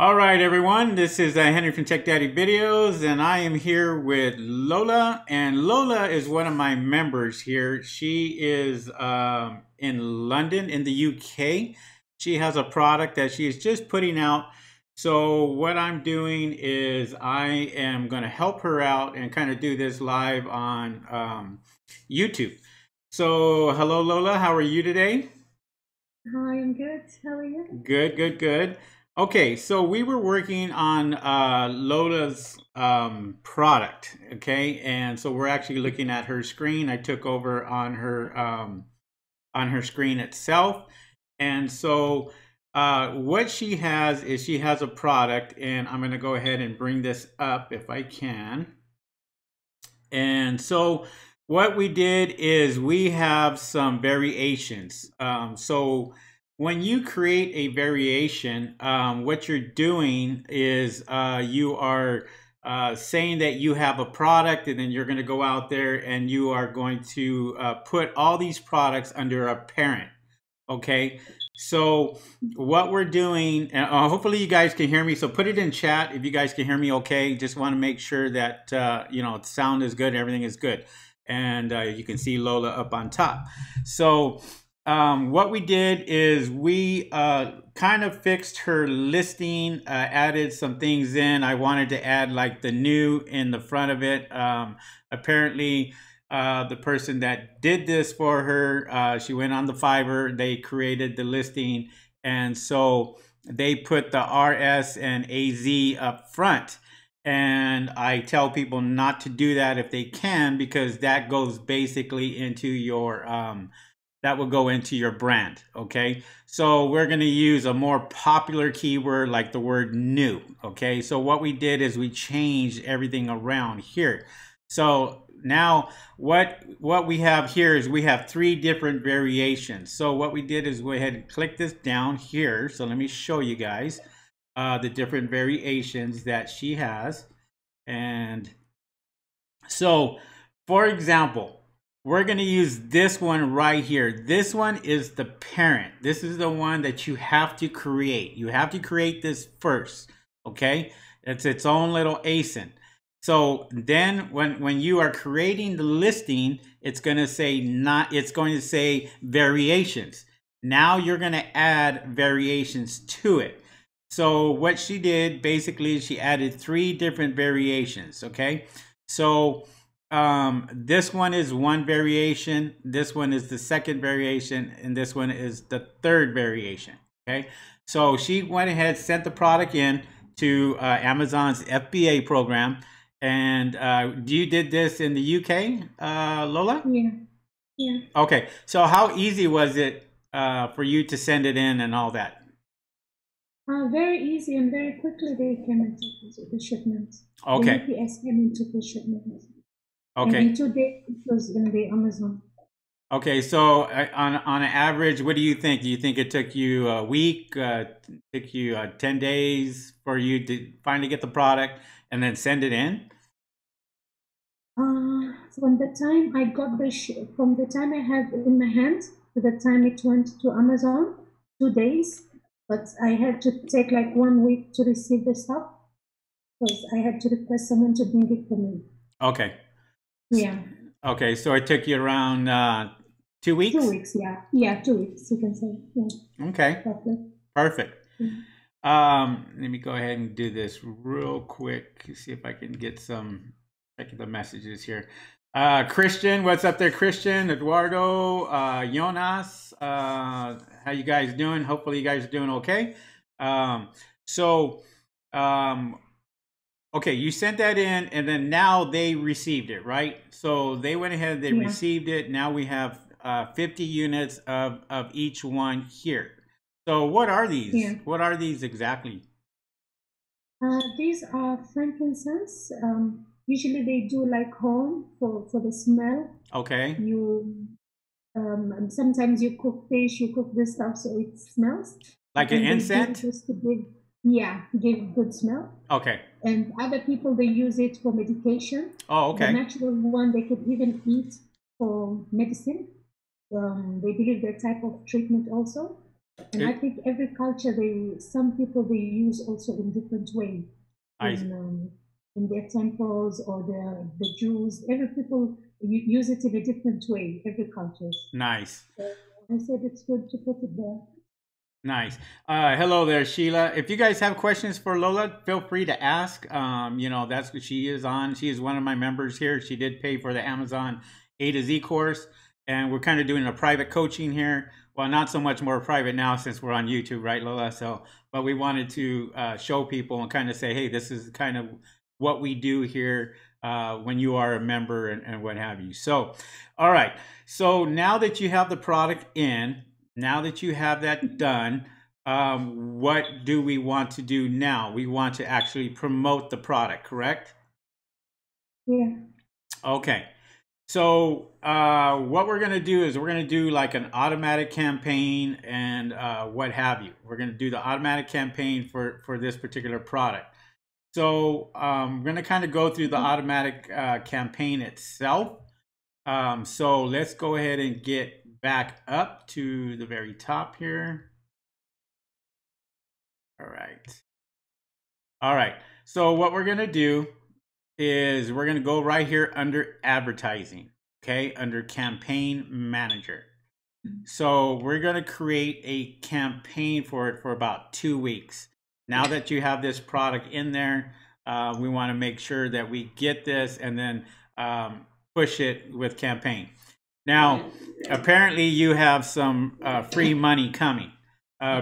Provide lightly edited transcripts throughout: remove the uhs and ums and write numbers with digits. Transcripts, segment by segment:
All right, everyone. This is Henry from Tech Daddy Videos, and I am here with Lola. And Lola is one of my members here. She is in London, in the UK. She has a product that she is just putting out. So what I'm doing is I am going to help her out and kind of do this live on YouTube. So hello, Lola. How are you today? Hi, I'm good. How are you? Good, good, good. Okay, so we were working on Lola's product, okay, and so we're actually looking at her screen. I took over on her screen itself, and so what she has is she has a product, and I'm going to go ahead and bring this up if I can. And so what we did is we have some variations. So when you create a variation, what you're doing is you are saying that you have a product, and then you're going to go out there and you are going to put all these products under a parent. Okay. So what we're doing, and hopefully you guys can hear me. So put it in chat if you guys can hear me. Okay. Just want to make sure that, sound is good. Everything is good. And you can see Lola up on top. So what we did is we kind of fixed her listing, added some things in. I wanted to add like the new in the front of it. Apparently, the person that did this for her, she went on the Fiverr, they created the listing, and so they put the RS and AZ up front. And I tell people not to do that if they can, because that goes basically into your that will go into your brand. Okay, so we're going to use a more popular keyword like the word new. Okay, so what we did is we changed everything around here. So now what we have here is we have three different variations. So what we did is go ahead and click this down here. So let me show you guys the different variations that she has. And so, for example, we're going to use this one right here. This one is the parent. This is the one that you have to create. You have to create this first, okay? It's its own little ASIN. So then when you are creating the listing, it's going to say it's going to say variations. Now you're going to add variations to it. So what she did, basically, she added three different variations, okay? So this one is one variation, this one is the second variation, and this one is the third variation. Okay, so she went ahead, sent the product in to Amazon's FBA program. And you did this in the UK, Lola? Yeah, yeah. Okay, so how easy was it for you to send it in and all that? Very easy and very quickly they came and took the shipment. The Okay, UPS came and took the shipment. And in okay. 2 days it was in the Amazon. Okay, so on an average, what do you think? Do you think it took you a week, took you 10 days for you to finally get the product and then send it in? From the time I got from the time I had it in my hand to the time it went to Amazon, 2 days. But I had to take like 1 week to receive the stuff because I had to request someone to bring it for me. Okay. Yeah. Okay, so it took you around 2 Two weeks? weeks, yeah. Yeah, 2 weeks, you can say. Yeah, Okay, roughly. perfect. Yeah. Let me go ahead and do this real quick. See if I can get some, check the messages here. Christian, what's up there, Christian? Eduardo, Jonas, how you guys doing? Hopefully you guys are doing okay. Um, so, um, okay, you sent that in, and then now they received it, right? So they went ahead, they Yeah. received it. Now we have 50 units of each one here. So what are these? Yeah. What are these exactly? These are frankincense. Usually they do like home for the smell. Okay, You and sometimes you cook fish, you cook this stuff so it smells, like an and they give incense? this to give good smell. Okay. And other people they use it for medication. Oh, The okay. natural one they could even eat for medicine. They believe that type of treatment also. And I think every culture, some people they use also in different way I in their temples or the Jews. Every people use it in a different way. Every culture. nice. So I said it's good to put it there. Nice. Hello there, Sheila. If you guys have questions for Lola, feel free to ask. You know, that's what she is on. She is one of my members here. She did pay for the Amazon A to Z course, and we're kind of doing a private coaching here. Well, not so much more private now since we're on YouTube, right, Lola? So, but we wanted to show people and kind of say, hey, this is kind of what we do here when you are a member and what have you. So, all right. So now that you have the product in, now that you have that done, what do we want to do now? We want to actually promote the product, correct? Yeah. Okay. So what we're going to do is we're going to do like an automatic campaign and what have you. We're going to do the automatic campaign for this particular product. So we're going to kind of go through the automatic campaign itself. So let's go ahead and get back up to the very top here. All right. All right. So what we're going to do is we're going to go right here under advertising. Okay. Under campaign manager. So we're going to create a campaign for it for about 2 weeks. Now that you have this product in there, we want to make sure that we get this and then push it with campaign. Now, apparently you have some free money coming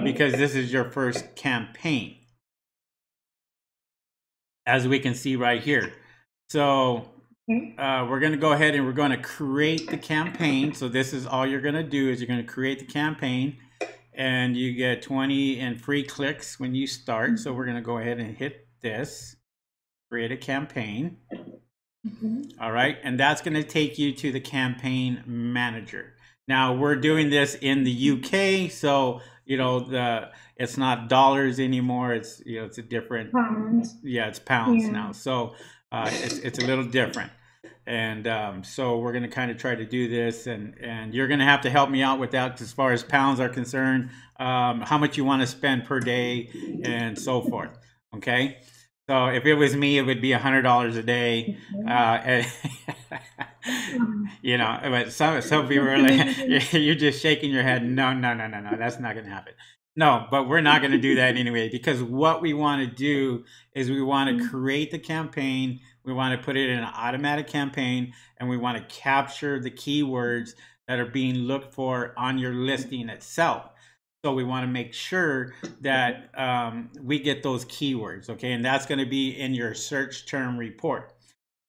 because this is your first campaign, as we can see right here. So we're going to go ahead and we're going to create the campaign. So this is all you're going to do is you're going to create the campaign and you get 20 in free clicks when you start. So we're going to go ahead and hit this, create a campaign. All right, and that's going to take you to the campaign manager. Now we're doing this in the UK, so you know it's not dollars anymore. It's it's a different pounds. Yeah, it's pounds now. So it's a little different, and so we're going to kind of try to do this, and you're going to have to help me out with that as far as pounds are concerned. How much you want to spend per day, and so forth. Okay. So if it was me, it would be $100 a day. You know, but some people are like, you're just shaking your head. No, that's not going to happen. No, but we're not going to do that anyway, because what we want to do is we want to create the campaign. We want to put it in an automatic campaign, and we want to capture the keywords that are being looked for on your listing itself. So we want to make sure that we get those keywords, okay? And that's going to be in your search term report.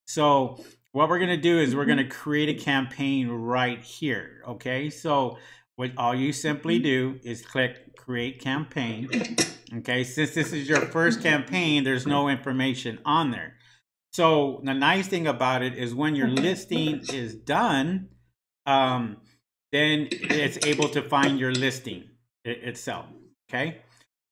So what we're going to do is we're going to create a campaign right here, okay? So what all you simply do is click Create Campaign, okay? Since this is your first campaign, there's no information on there. So the nice thing about it is when your listing is done, then it's able to find your listing itself. Okay,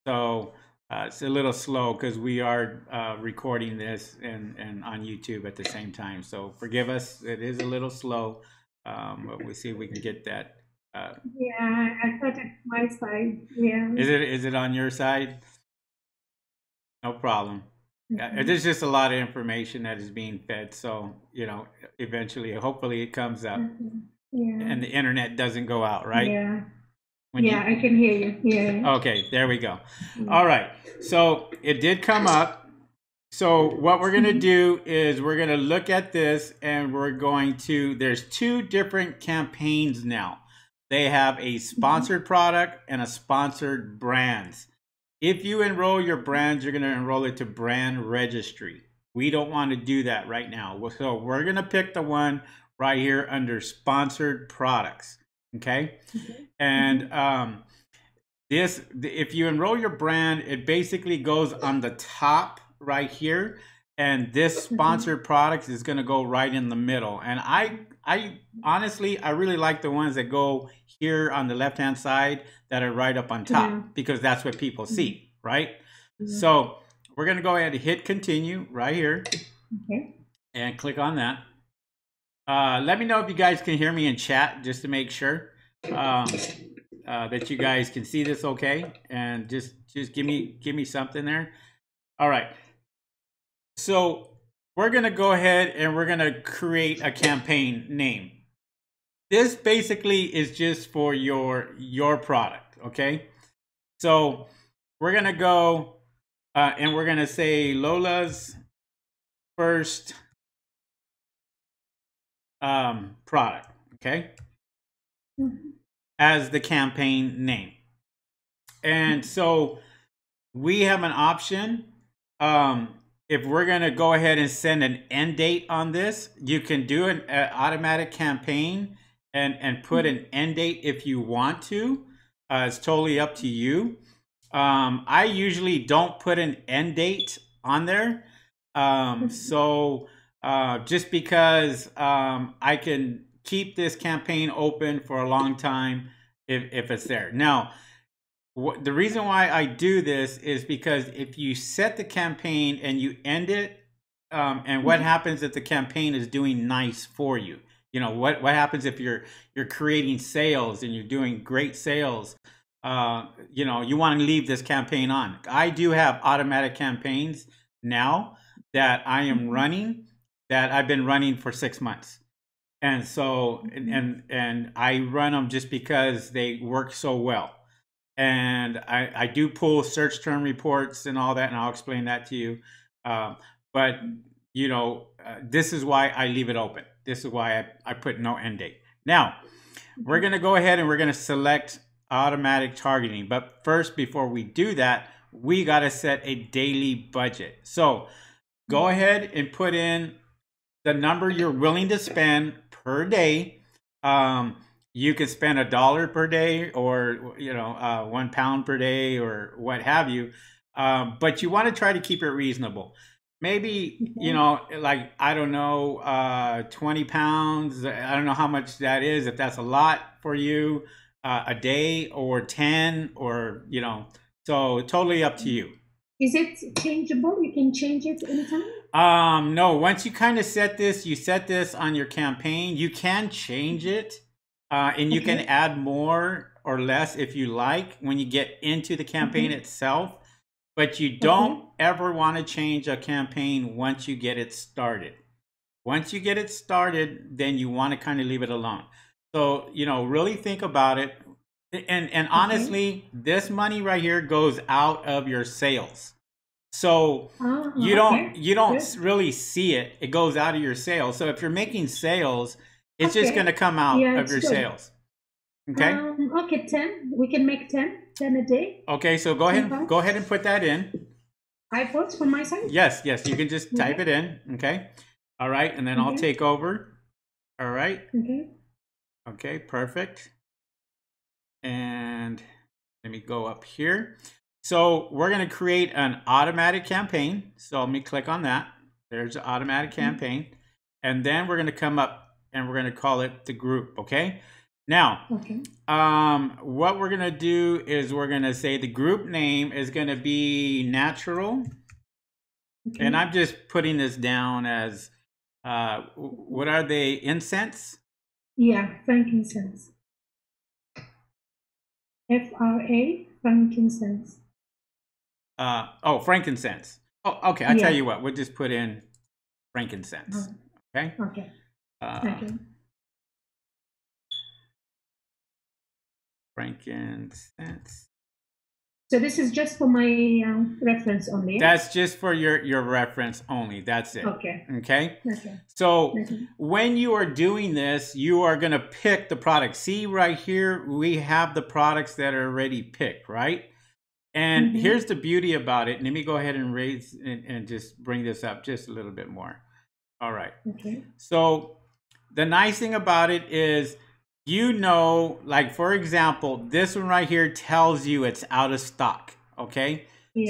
so it's a little slow because we are recording this and on YouTube at the same time, so forgive us. It is a little slow, but we'll see if we can get that. Yeah, I thought it's my side. Yeah. Is it on your side? No problem. There's just a lot of information that is being fed, so you know, eventually, hopefully, it comes up, and the internet doesn't go out, right? Yeah. I can hear you. Yeah. Okay, there we go. All right, so it did come up. So what we're going to do is we're going to look at this, and we're going to, there's 2 different campaigns now. They have a sponsored product and a sponsored brands. If you enroll your brands, you're going to enroll it to brand registry. We don't want to do that right now. So we're going to pick the one right here under sponsored products. Okay. And if you enroll your brand, it basically goes on the top right here, and this sponsored products is going to go right in the middle. And I honestly, I really like the ones that go here on the left hand side that are right up on top, because that's what people see, right? So we're going to go ahead and hit continue right here, and click on that. Let me know if you guys can hear me in chat, just to make sure. that you guys can see this okay, and just give me something there. All right. So we're gonna go ahead and we're gonna create a campaign name. This basically is just for your product, okay? So we're gonna go and we're gonna say Lola's first product, okay, as the campaign name. And so we have an option. If we're going to go ahead and send an end date on this, you can do an automatic campaign and put an end date if you want to. It's totally up to you. I usually don't put an end date on there. So just because I can keep this campaign open for a long time if it's there. Now, the reason why I do this is because if you set the campaign and you end it, and what happens if the campaign is doing nice for you? You know, what happens if you're creating sales and you're doing great sales? You know, you want to leave this campaign on. I do have automatic campaigns now that I am running, that I've been running for 6 months. And so, and I run them just because they work so well. And I do pull search term reports and all that, and I'll explain that to you. But, you know, this is why I leave it open. This is why I put no end date. Now, we're going to go ahead and we're going to select automatic targeting. But first, before we do that, we got to set a daily budget. So go ahead and put in the number you're willing to spend per day. You can spend $1 per day, or, you know, £1 per day, or what have you. But you want to try to keep it reasonable. Maybe, you know, like, I don't know, 20 pounds. I don't know how much that is, if that's a lot for you, a day, or 10, or, you know, so totally up to you. Is it changeable? You can change it anytime? No, once you kind of set this, you set this on your campaign, you can change it. And you can add more or less if you like when you get into the campaign itself. But you don't ever want to change a campaign once you get it started. Once you get it started, then you want to kind of leave it alone. So, you know, really think about it. And honestly, this money right here goes out of your sales. So you don't really see it. It goes out of your sales. So if you're making sales, it's just going to come out of your sales. Okay. Okay, 10. We can make 10 a day. Okay, so go ahead and put that in. I put from my side? Yes, you can just type it in. Okay. All right, and then I'll take over. All right. Okay, perfect. And let me go up here. So we're going to create an automatic campaign. So let me click on that. There's the automatic campaign. And then we're going to come up and we're going to call it the group. Okay. Now, what we're going to do is we're going to say the group name is going to be natural. And I'm just putting this down as, what are they? Incense? Yeah, frankincense. FRA, frankincense. Oh, frankincense. Oh, okay. I'll tell you what. We'll just put in frankincense. Okay. Frankincense. So this is just for my reference only. That's just for your reference only. That's it. Okay. So when you are doing this, you are going to pick the product. See right here, we have the products that are already picked, right? And here's the beauty about it. Let me go ahead and raise and just bring this up just a little bit more. All right. So the nice thing about it is, you know, like, for example, this one right here tells you it's out of stock. Okay.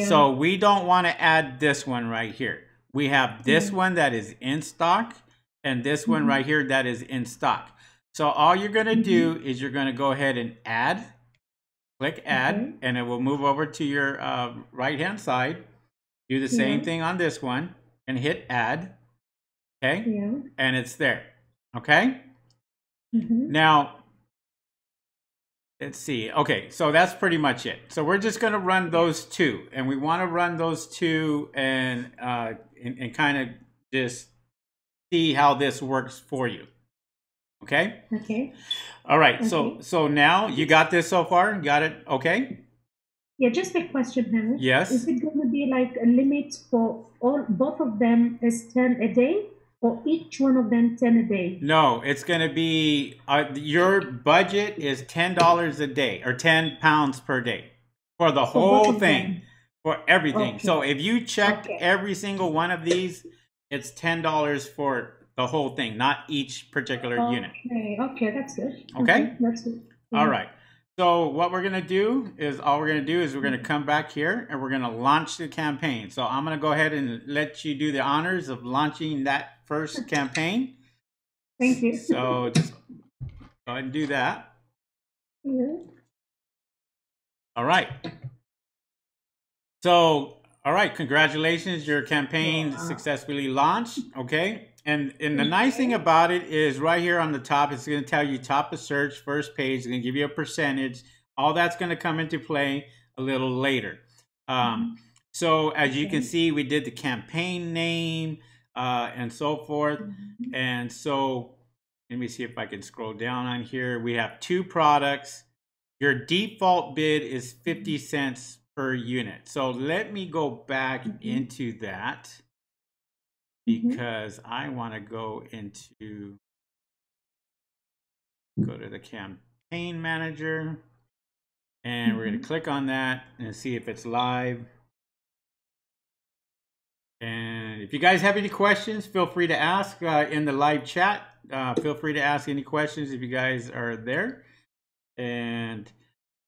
So we don't want to add this one right here. We have this one that is in stock, and this one right here that is in stock. So all you're going to do is you're going to go ahead and add. Click add, and it will move over to your right-hand side. Do the same thing on this one and hit add. Okay. And it's there. Okay. Now, let's see. Okay, so that's pretty much it. So we're just going to run those two, and we want to run those two and kind of just see how this works for you. Okay. Okay. All right. Okay. So now you got this so far. Got it. Okay. Yeah, just a question, Henry. Yes. Is it going to be like a limit for both of them is 10 a day, or each one of them 10 a day? No, it's going to be your budget is $10 a day or £10 per day for the whole thing, for everything. Okay. So if you checked every single one of these, it's $10 for the whole thing, not each particular unit. Okay, that's good. Okay? That's good. Yeah. All right. So what we're going to do is we're going to come back here and we're going to launch the campaign. So I'm going to go ahead and let you do the honors of launching that first campaign. Thank you. So just go ahead and do that. Yeah. All right. So, all right, congratulations. Your campaign successfully launched. Okay. And the nice thing about it is right here on the top, it's going to tell you top of search, first page. It's going to give you a percentage. All that's going to come into play a little later. So as you can see, we did the campaign name and so forth. And so let me see if I can scroll down on here. We have 2 products. Your default bid is 50 cents per unit. So let me go back into that, because I want to go to the campaign manager, and we're going to click on that and see if it's live. And if you guys have any questions, feel free to ask in the live chat. Feel free to ask any questions if you guys are there. And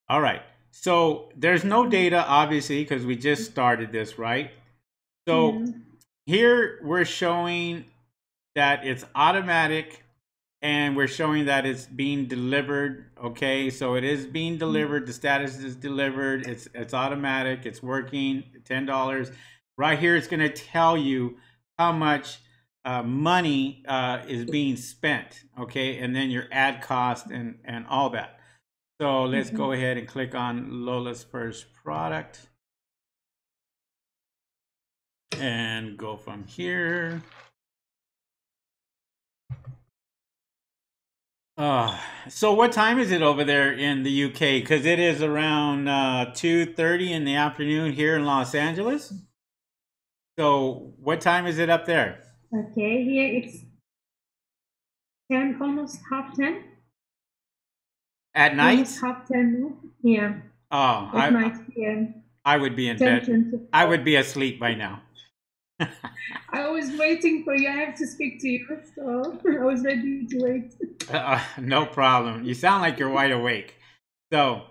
all right, so there's no data obviously because we just started this, right? So here we're showing that it's automatic and we're showing that it's being delivered. Okay, so it is being delivered. The status is delivered. It's automatic. It's working. $10. Right here, it's going to tell you how much money is being spent. Okay, and then your ad cost and all that. So let's go ahead and click on Lola's first product and go from here. So what time is it over there in the UK? Because it is around 2:30 in the afternoon here in Los Angeles. So what time is it up there? Okay, here it's 10, almost half 10. At night? Almost half 10. Yeah. Oh, at night. Yeah. I would be in bed. I would be asleep by now. I was waiting for you. I have to speak to you, so I was ready to wait. No problem. You sound like you're wide awake. So,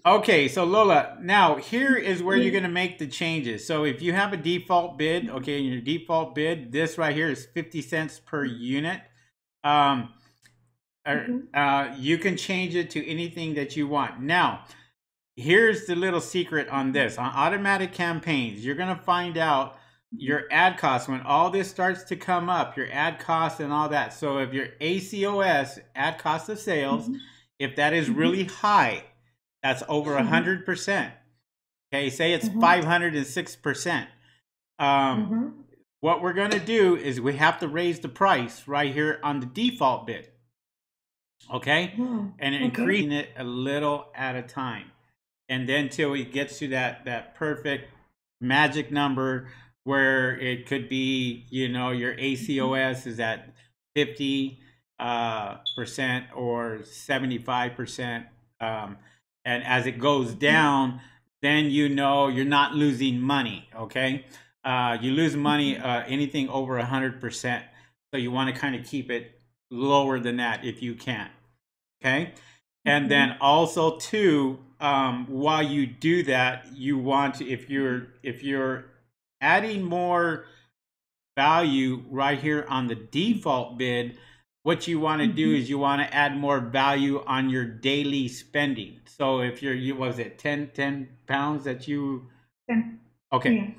okay. So Lola, now here is where you're going to make the changes. So if you have a default bid, okay, in your default bid, this right here is 50 cents per unit. You can change it to anything that you want. Now, here's the little secret on this. On automatic campaigns, you're going to find out your ad costs when all this starts to come up, your ad costs and all that. So if your ACOS, ad cost of sales, if that is really high, that's over 100%. Okay, say it's 506%. What we're going to do is we have to raise the price right here on the default bid. Okay, and increasing it a little at a time. And then till it gets to that perfect magic number where it could be, you know, your ACOS is at 50% or 75%. And as it goes down, then you know you're not losing money, okay? You lose money anything over 100%. So you want to kind of keep it lower than that if you can, okay? And then also too, while you do that, you want to, if you're adding more value right here on the default bid, what you want to do is you want to add more value on your daily spending. So if was it 10 pounds that you, okay. Yeah.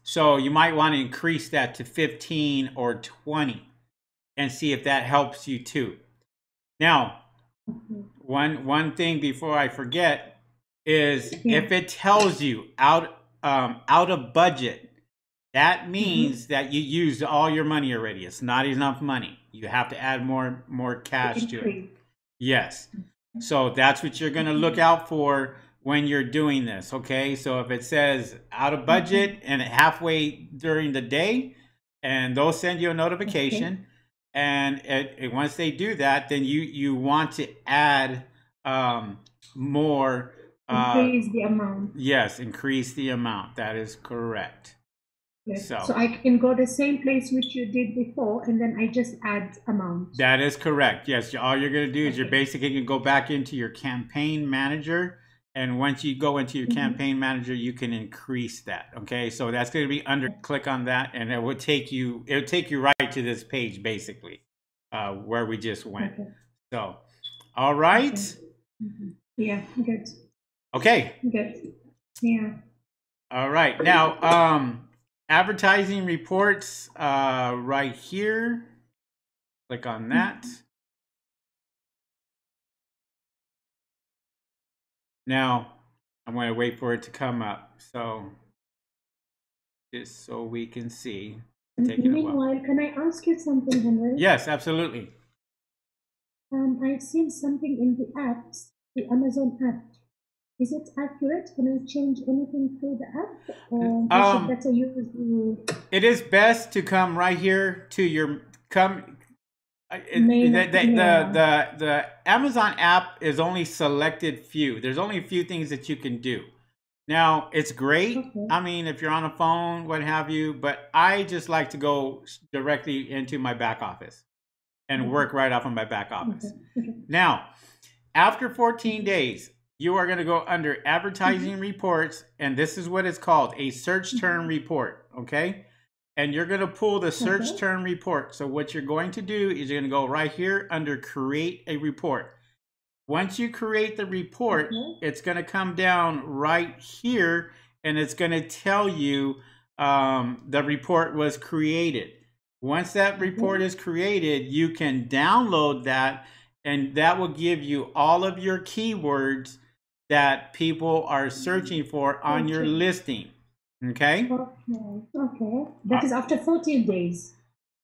So you might want to increase that to 15 or 20 and see if that helps you too. Now, Okay. One thing before I forget is Yeah. if it tells you out of budget, that Mm-hmm. means that you used all your money already. It's not enough money. You have to add more To cash to it. increase. Yes. So that's what you're going to look out for when you're doing this. Okay. So if it says out of Okay. budget and halfway during the day, and they'll send you a Okay. notification, and once they do that, then you want to add more. Increase the amount. Yes, increase the amount. That is correct. Yes. So So I can go the same place which you did before, and then I just add amount. that is correct. Yes, all you're going to do is you're Okay. basically going to go back into your campaign manager. And once you go into your Mm-hmm. campaign manager, you can increase that. Okay. So that's going to be under, click on that, and it'll take you right to this page basically, where we just went. Okay. So, all Okay. right. Mm-hmm. Yeah. Good. Okay. Good. Yeah. All right. Now, advertising reports, right here. Click on that. Now, I'm going to wait for it to come up. So, just so we can see. Taking a while. Meanwhile, can I ask you something, Henry? Yes, absolutely. I've seen something in the apps, the Amazon app. Is it accurate? Can I change anything through the app, or I should better use the It is best to come right here to your main? the Amazon app is only selected few. There's only a few things that you can do. Now, it's great. Okay. I mean, if you're on a phone, what have you, but I just like to go directly into my back office and work right off of my back office. Okay. Now, after 14 days, you are going to go under advertising reports, and this is what it's called, a search term report, okay? And you're going to pull the search term report. So what you're going to do is you're going to go right here under create a report. Once you create the report, it's going to come down right here, and it's going to tell you the report was created. Once that report is created, you can download that, and that will give you all of your keywords that people are searching for on your listing. Okay? Okay. That is after 14 days.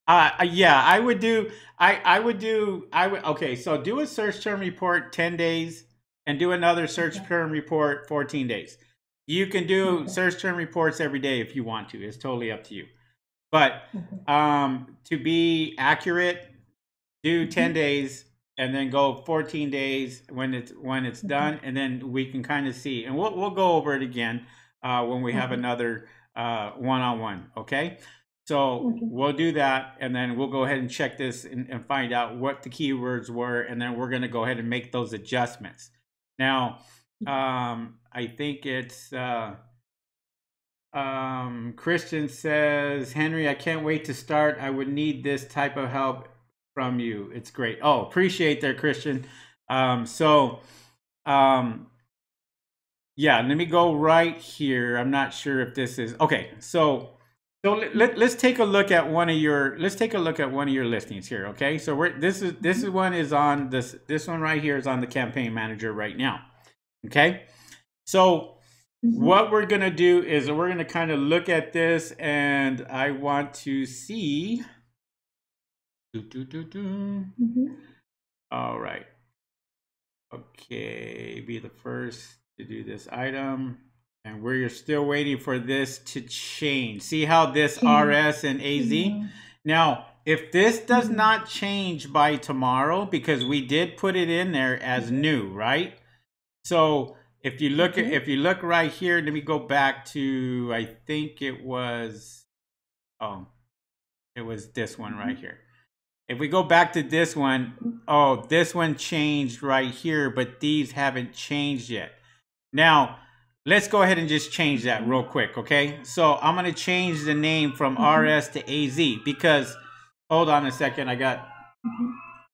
Yeah, I would okay, so do a search term report 10 days and do another search term report 14 days. You can do search term reports every day if you want to. It's totally up to you. But to be accurate, do 10 days and then go 14 days when it's done, and then we can kind of see, and we'll go over it again when we have another one-on-one, okay? So we'll do that, and then we'll go ahead and check this and find out what the keywords were, and then we're going to go ahead and make those adjustments. Now, I think it's Christian says, Henry, I can't wait to start. I would need this type of help from you. It's great. Oh, appreciate that, Christian. Yeah, let me go right here. I'm not sure if this is okay. So let's take a look at one of your listings here. Okay, so this one is on this one right here is on the campaign manager right now. Okay, so what we're gonna do is we're gonna kind of look at this, and I want to see. All right. Okay, be the first to do this item. And we're still waiting for this to change. See how this RS and AZ? Now, if this does not change by tomorrow, because we did put it in there as new, right? So if you look right here, let me go back to, I think it was this one right here. If we go back to this one, this one changed right here, but these haven't changed yet. Now, let's go ahead and just change that real quick, okay? So I'm going to change the name from RS to AZ because, hold on a second, I got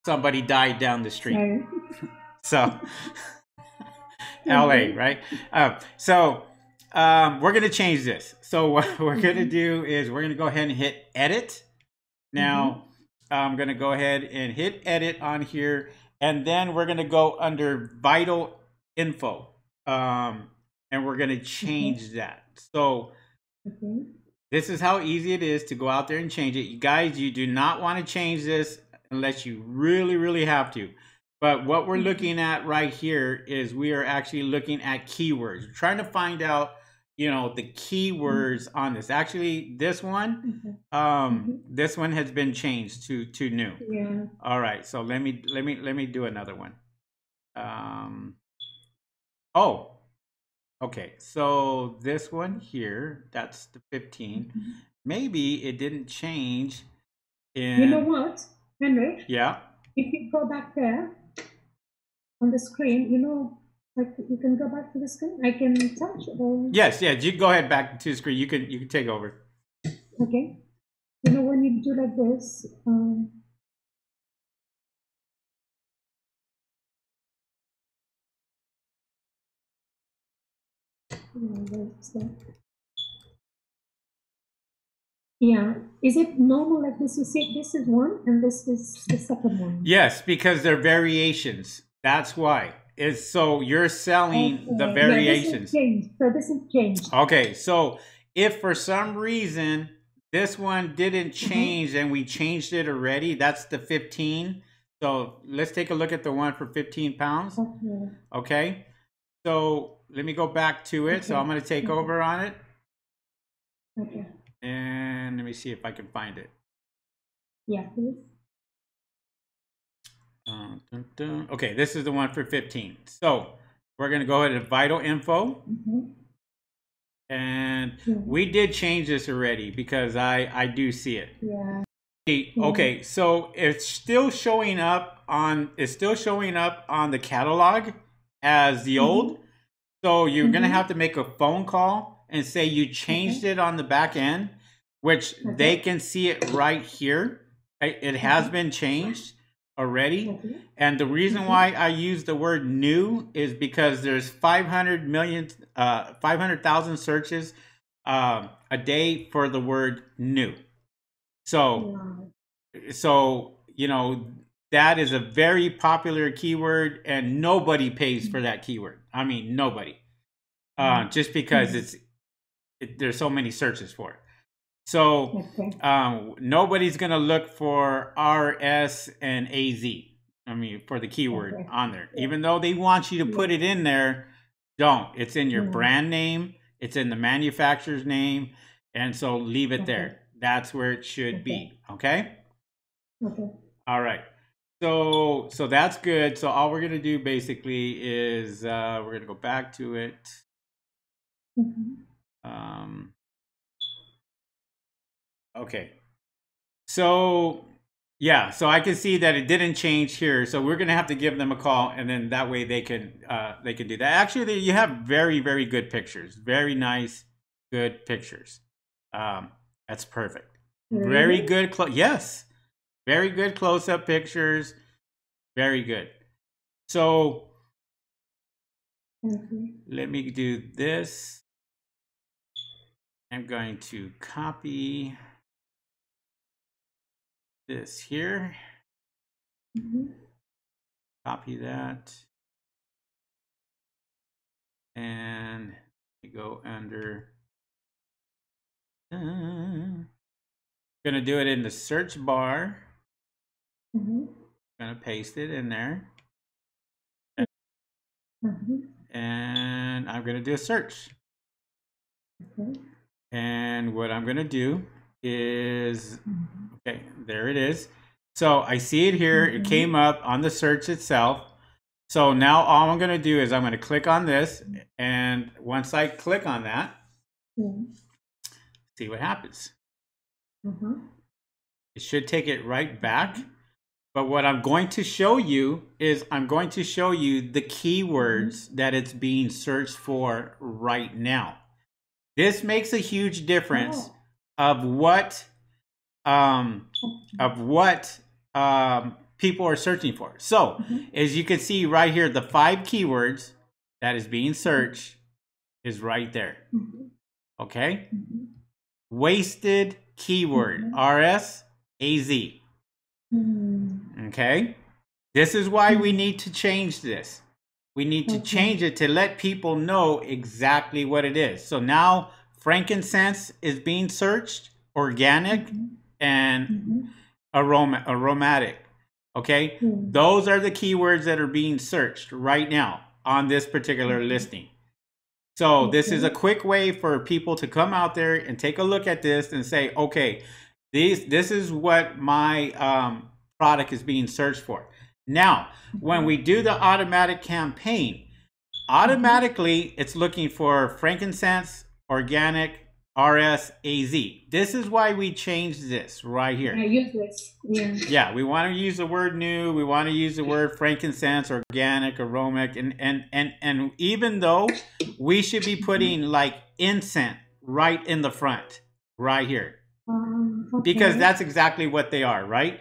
somebody died down the street. So, LA, right? So we're going to change this. So what we're going to do is we're going to go ahead and hit edit. Now, I'm going to go ahead and hit edit on here. and then we're going to go under vital info, and we're going to change that. So this is how easy it is to go out there and change it. You guys, you do not want to change this unless you really, really have to. But what we're looking at right here is we are actually looking at keywords. We're trying to find out, you know, the keywords on this. Actually, this one has been changed to new. Yeah. All right, so let me do another one. Oh, okay, so this one here, that's the 15. Maybe it didn't change in... You know what, Henrik? Yeah. If you go back there on the screen, you know, like you can go back to the screen. I can touch. Yes, yeah. You go ahead back to the screen. You can take over. Okay. You know when you do like this. Yeah. Is it normal like this? You see, this is one and this is the second one. Yes, because they're variations. That's why. It's so you're selling the variations. Yeah, this is changed. So this is changed. Okay, so if for some reason this one didn't change and we changed it already, that's the 15. So let's take a look at the one for 15 pounds. Okay. So let me go back to it. So I'm going to take over on it. Okay. And let me see if I can find it. Yeah, please. Okay, this is the one for 15. So we're going to go ahead to vital info. And we did change this already because I do see it. Yeah. Okay, so it's still showing up on the catalog as the old. So you're gonna have to make a phone call and say you changed it on the back end, which they can see it right here. It has been changed already. And the reason why I use the word new is because there's 500,000 searches a day for the word new. So you know, that is a very popular keyword and nobody pays for that keyword. I mean, nobody. Just because there's so many searches for it. So nobody's going to look for RS and AZ. I mean, for the keyword on there. Even though they want you to put it in there, don't. It's in your brand name. It's in the manufacturer's name. And so leave it there. That's where it should be. Okay? Okay. All right. So that's good. So all we're going to do basically is we're going to go back to it. Okay. So yeah, so I can see that it didn't change here. So we're going to have to give them a call, and then that way they can do that. Actually, you have very, very good pictures. Very nice, good pictures. That's perfect. Really? Very good. Yes. Very good close-up pictures. Very good. So let me do this. I'm going to copy this here. Copy that. And we go under. Going to do it in the search bar. Going to paste it in there. And I'm going to do a search. And what I'm going to do is, okay, there it is. So I see it here. It came up on the search itself. So now all I'm going to do is I'm going to click on this. And once I click on that, see what happens. It should take it right back. But what I'm going to show you is I'm going to show you the keywords that it's being searched for right now. This makes a huge difference of what people are searching for. So as you can see right here, the 5 keywords that is being searched is right there. Okay? Wasted keyword, RS, AZ. Okay? This is why we need to change this. We need to change it to let people know exactly what it is. So now frankincense is being searched, organic and aromatic. Okay, those are the keywords that are being searched right now on this particular listing. So this is a quick way for people to come out there and take a look at this and say, okay, this is what my product is being searched for. Now, when we do the automatic campaign, automatically it's looking for frankincense, organic, RSAZ. This is why we changed this right here. I use this. Yeah. Yeah, we want to use the word new. We want to use the word frankincense, organic, aromatic, and even though we should be putting like incense right in the front, right here, because that's exactly what they are, right?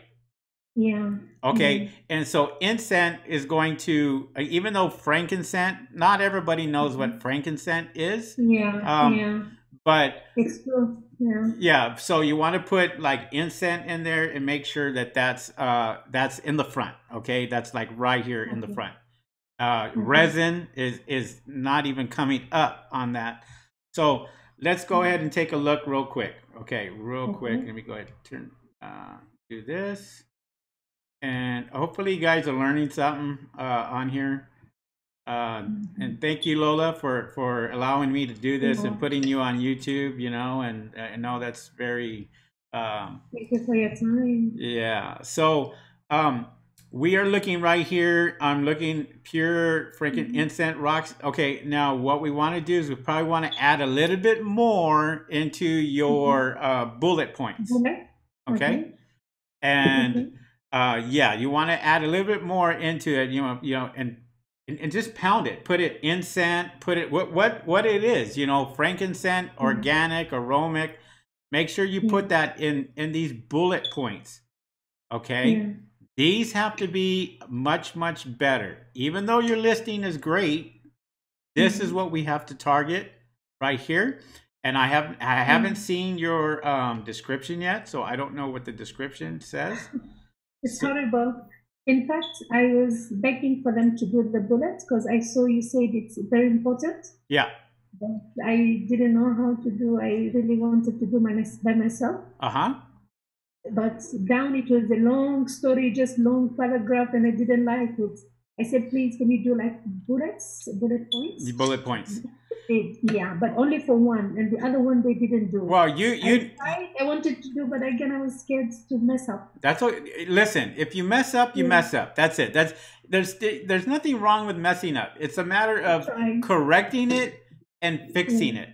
Yeah. Okay, and so incense is going to, even though frankincense, not everybody knows what frankincense is. Yeah. But it's true. Yeah, so you want to put like incense in there and make sure that that's in the front. Okay, that's like right here in the front. Resin is not even coming up on that. So let's go ahead and take a look real quick. Okay, real quick. Let me go ahead and do this, and hopefully you guys are learning something on here. And thank you, Lola, for allowing me to do this and putting you on YouTube, you know, and I know that's very thank you for your time. Yeah. So we are looking right here. I'm looking pure freaking incense rocks. Okay, now what we want to do is we probably want to add a little bit more into your bullet points. Okay. And yeah, you want to add a little bit more into it, you know, and just pound it. Put it incense. Put it what it is. You know, frankincense, organic, aromatic. Make sure you put that in these bullet points. Okay, these have to be much better. Even though your listing is great, this is what we have to target right here. And I haven't seen your description yet, so I don't know what the description says. It's horrible. In fact, I was begging for them to do the bullets because I saw you said it's very important. Yeah. But I didn't know how to do. I really wanted to do by myself. But down it was a long story, just long paragraph, and I didn't like it. I said, please, can you do like bullet points? The bullet points. Yeah, but only for one, and the other one they didn't do. Well, I wanted to do, but again, I was scared to mess up. That's what. Listen, if you mess up, you mess up. That's it. There's nothing wrong with messing up. It's a matter of correcting it and fixing it.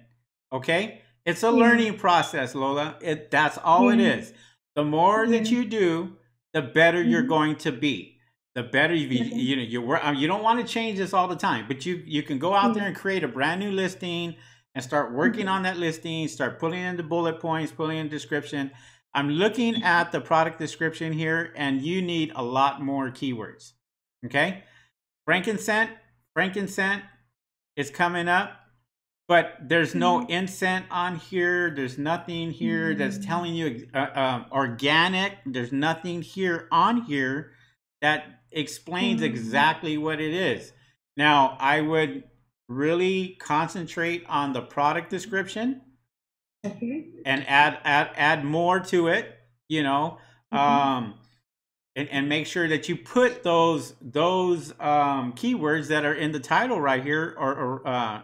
Okay, it's a learning process, Lola. That's all it is. The more that you do, the better you're going to be. The better you don't want to change this all the time, but you can go out there and create a brand new listing and start working on that listing, start putting in the bullet points, putting in description. I'm looking at the product description here, and you need a lot more keywords. Okay, frankincense is coming up, but there's no incense on here. There's nothing here that's telling you organic. There's nothing here on here that explains exactly what it is. Now, I would really concentrate on the product description and add more to it, you know, and make sure that you put those keywords that are in the title right here, or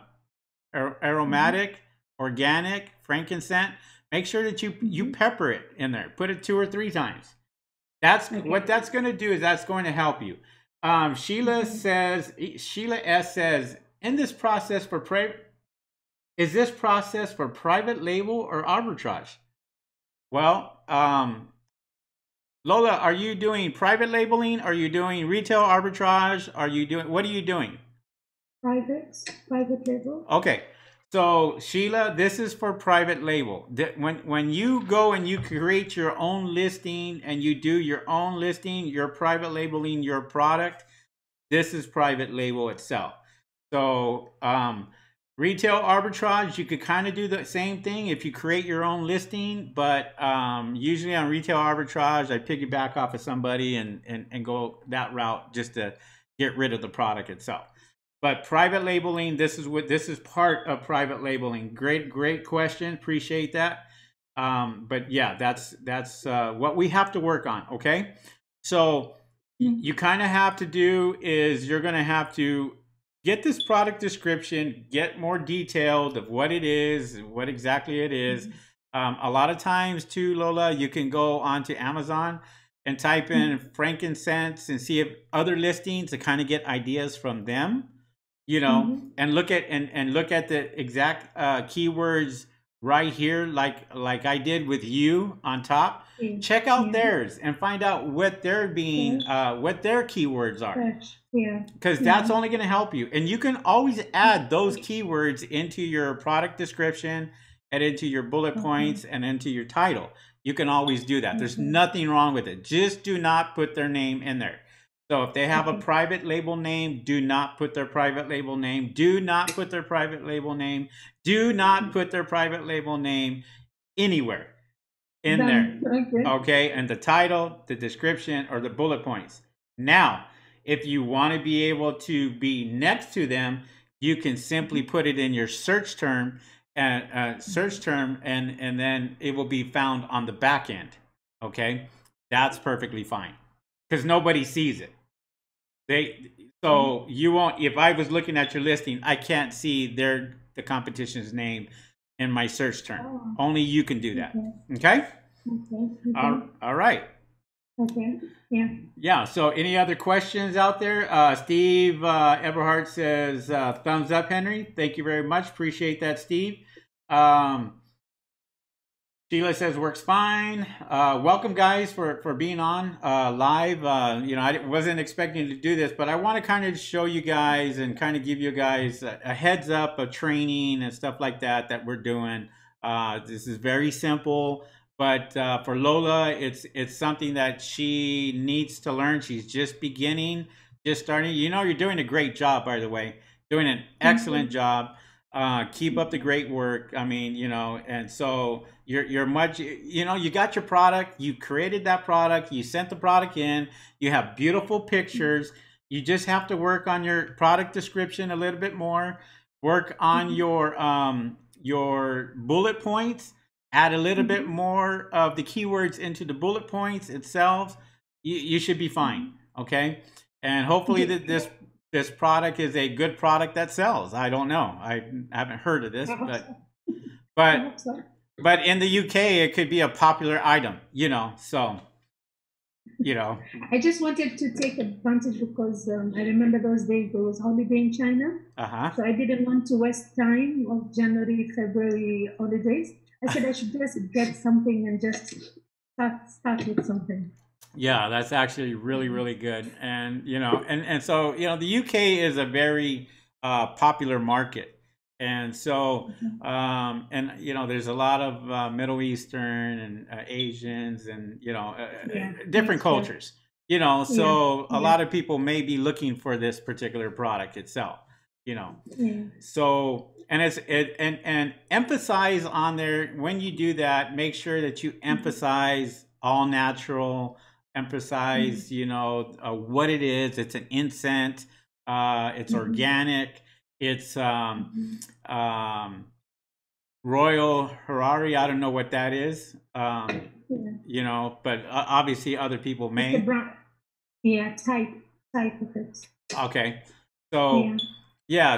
aromatic, organic, frankincense. Make sure that you pepper it in there. Put it 2 or 3 times. What that's going to do is that's going to help you. Sheila S says, in this process is this process for private label or arbitrage? Well, Lola, are you doing private labeling? Are you doing retail arbitrage? What are you doing? Private label. Okay. So Sheila, this is for private label. When you go and you create your own listing and you do your own listing, you're private labeling your product. This is private label itself. So Retail arbitrage, you could kind of do the same thing if you create your own listing, but usually on retail arbitrage, I piggyback off of somebody and go that route just to get rid of the product itself. But private labeling, this is part of private labeling. Great question. Appreciate that. But yeah, that's what we have to work on. Okay, so you kind of have to do is you're going to have to get this product description, get more detailed of what it is, what exactly it is. A lot of times too, Lola, you can go onto Amazon and type in frankincense and see if other listings to kind of get ideas from them, and look at the exact keywords right here, like I did with you on top. Check out theirs and find out what they're being, what their keywords are. Because that's only going to help you. And you can always add those keywords into your product description and into your bullet points and into your title. You can always do that. There's nothing wrong with it. Just do not put their name in there. So if they have a private label name, do not put their private label name. Do not put their private label name. Do not put their private label name anywhere in there. Okay, and the title, the description, or the bullet points. Now, if you want to be able to be next to them, you can simply put it in your search term and and then it will be found on the back end. Okay, that's perfectly fine because nobody sees it. So you won't. If I was looking at your listing, I can't see the competition's name in my search term. Only you can do that. Okay. All right. Okay. Yeah. Yeah. So, any other questions out there? Steve Everhart says, "Thumbs up, Henry. Thank you very much. Appreciate that, Steve." Sheila says works fine. Welcome, guys, for being on live. I wasn't expecting to do this, but I want to kind of show you guys and kind of give you guys a heads up of training and stuff like that we're doing. This is very simple, but for Lola, it's something that she needs to learn. She's just beginning, just starting. You're doing a great job, by the way. Doing an excellent job. Keep up the great work. I mean, and so you're much, you got your product, you created that product, you sent the product in, you have beautiful pictures. You just have to work on your product description a little bit more, work on your bullet points, add a little bit more of the keywords into the bullet points itself. You should be fine. Okay. And hopefully this product is a good product that sells. I don't know. I haven't heard of this, but in the UK, it could be a popular item, so, I just wanted to take advantage because I remember those days there was holiday in China. So I didn't want to waste time of January, February holidays. I said I should just get something and just start with something. Yeah, that's actually really, really good. And, and so, the UK is a very popular market. And so, there's a lot of Middle Eastern and Asians and, different cultures, so a lot of people may be looking for this particular product itself, so, and emphasize on there when you do that, make sure that you emphasize all natural, emphasize, what it is. It's an incense, it's organic. It's Royal Harari. I don't know what that is. But obviously other people may. Type of it. Okay. So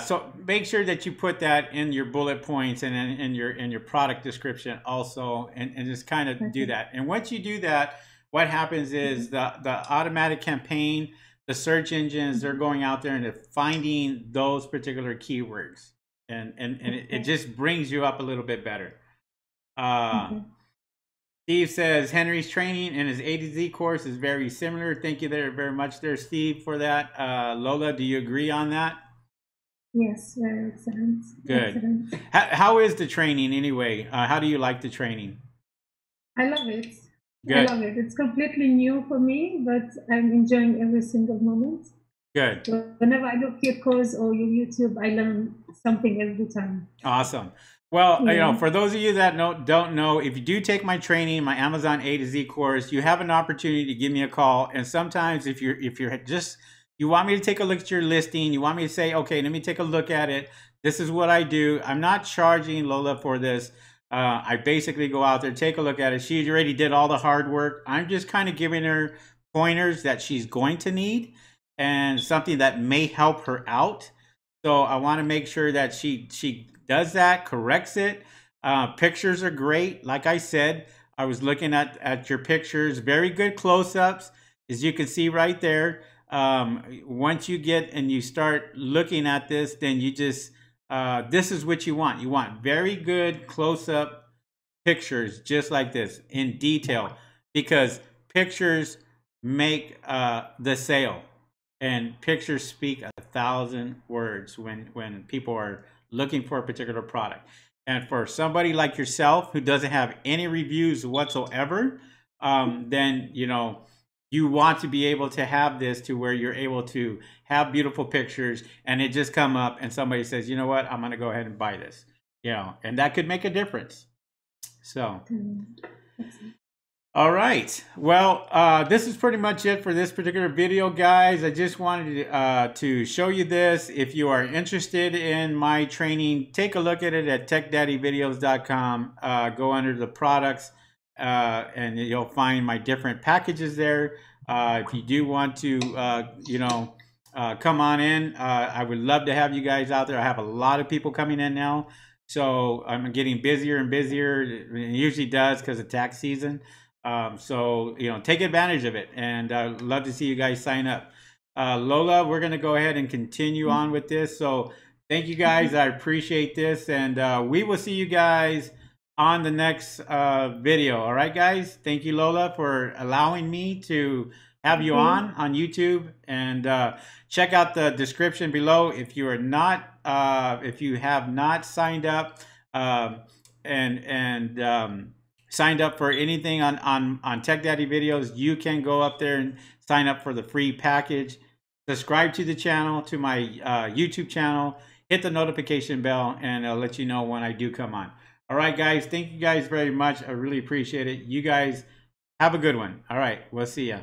so make sure that you put that in your bullet points and in your product description also, and just kind of do that. And once you do that, what happens is the automatic campaign, the search engines, they're going out there and they're finding those particular keywords, and it just brings you up a little bit better. Steve says Henry's training in his A to Z course is very similar. Thank you very much there, Steve, for that. Lola, do you agree on that? Yes, very excellent. Good. Excellent. How is the training anyway? How do you like the training? I love it. Good. I love it. It's completely new for me, but I'm enjoying every single moment. Good. Whenever I look your course or your YouTube, I learn something every time. Awesome. Well, Yeah. for those of you that don't know, if you do take my training, my Amazon A to Z course, you have an opportunity to give me a call. And sometimes if you're just you want me to take a look at your listing, you want me to say, okay, let me take a look at it. This is what I do. I'm not charging Lola for this. I basically go out there, take a look at it. She already did all the hard work. I'm just kind of giving her pointers that she's going to need and something that may help her out. So I want to make sure that she does that, corrects it. Pictures are great. Like I said, I was looking at your pictures, very good close-ups, as you can see right there. Once you get and you start looking at this, then you just this is what you want. You want very good close-up pictures, just like this, in detail, because pictures make the sale, and pictures speak 1,000 words when people are looking for a particular product. And for somebody like yourself who doesn't have any reviews whatsoever, then you want to be able to have this to where you're able to have beautiful pictures, and it just come up and somebody says, you know what, I'm going to go ahead and buy this, and that could make a difference. So all right. Well, this is pretty much it for this particular video, guys. I just wanted to show you this. If you are interested in my training, take a look at it at techdaddyvideos.com. Go under the products, and you'll find my different packages there. If you do want to, come on in, I would love to have you guys out there. I have a lot of people coming in now. So I'm getting busier and busier. It usually does because of tax season. So take advantage of it, and I'd love to see you guys sign up. Lola, we're going to go ahead and continue on with this. So thank you guys. I appreciate this, and we will see you guys on the next video. All right, guys. Thank you, Lola, for allowing me to have you on YouTube, and check out the description below if you are not if you have not signed up and signed up for anything on Tech Daddy Videos. You can go up there and sign up for the free package. Subscribe to the channel, to my YouTube channel. Hit the notification bell, and I'll let you know when I do come on. All right, guys. Thank you guys very much. I really appreciate it. You guys have a good one. All right. We'll see ya.